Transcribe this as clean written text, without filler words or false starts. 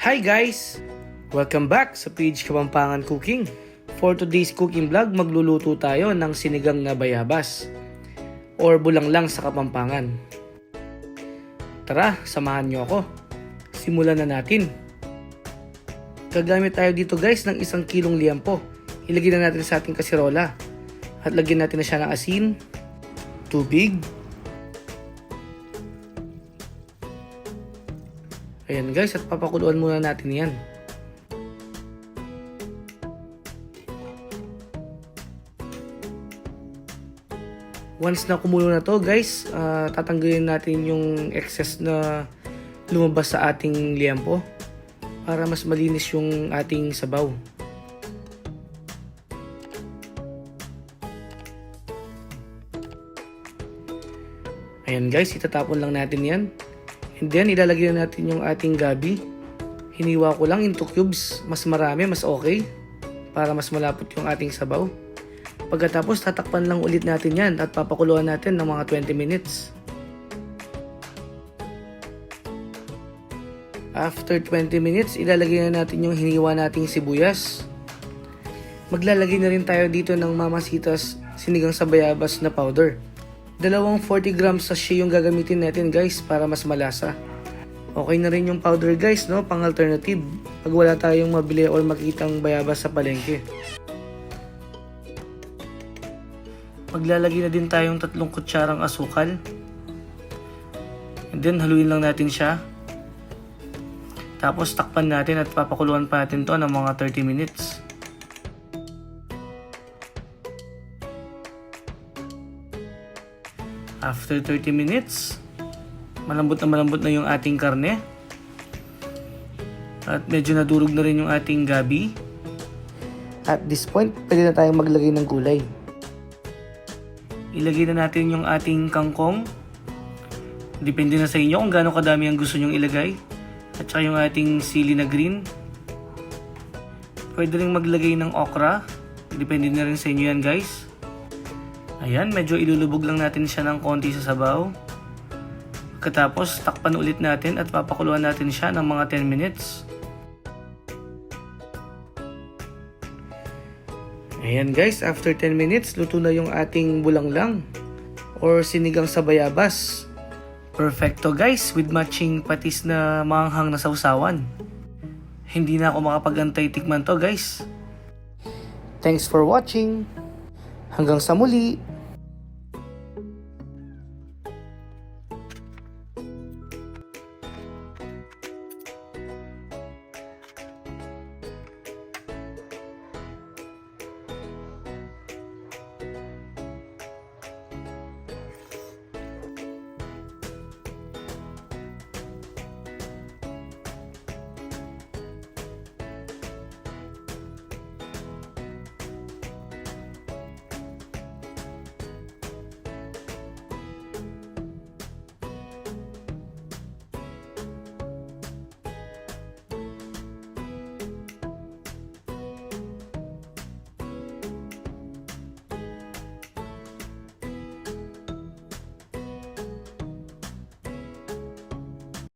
Hi guys! Welcome back sa page Kapampangan Cooking. For today's cooking vlog, magluluto tayo ng sinigang na bayabas or bulanglang sa Kapampangan. Tara, samahan nyo ako. Simulan na natin. Gagamit tayo dito guys ng 1 kilong liempo. Ilagay na natin sa ating kasirola at lagyan natin na siya ng asin, tubig. Ayan guys, at papakuluan muna natin yan. Once na kumulo na to guys, tatanggalin natin yung excess na lumabas sa ating liempo para mas malinis yung ating sabaw. Ayan guys, itatapon lang natin yan. And then, ilalagay na natin yung ating gabi. Hiniwa ko lang into cubes. Mas marami, mas okay. Para mas malapot yung ating sabaw. Pagkatapos, tatakpan lang ulit natin yan at papakuluan natin ng mga 20 minutes. After 20 minutes, ilalagay na natin yung hiniwa nating sibuyas. Maglalagay na rin tayo dito ng Mamasitas sinigang sa bayabas na powder. 40 grams sachet yung gagamitin natin guys para mas malasa. Okay na rin yung powder guys, no? Pang alternative pag wala tayong mabili or makitang bayabas sa palengke. Maglalagay na din tayong 3 kutsarang asukal. And then haluin lang natin siya. Tapos takpan natin at papakuluan pa natin to ng mga 30 minutes. After 30 minutes, malambot na yung ating karne. At medyo nadurog na rin yung ating gabi. At this point, pwede na tayong maglagay ng gulay. Ilagay na natin yung ating kangkong. Depende na sa inyo kung gaano kadami ang gusto nyong ilagay. At saka yung ating sili na green. Pwede rin maglagay ng okra. Depende na rin sa inyo yan guys. Ayan, medyo ilulubog lang natin siya ng konti sa sabaw. Pagkatapos, takpan ulit natin at papakuluan natin siya ng mga 10 minutes. Ayan guys, after 10 minutes, luto na yung ating bulanglang or sinigang sa bayabas. Perfecto guys, with matching patis na maanghang na sausawan. Hindi na ako makapag-antay tikman to guys. Thanks for watching. Hanggang sa muli!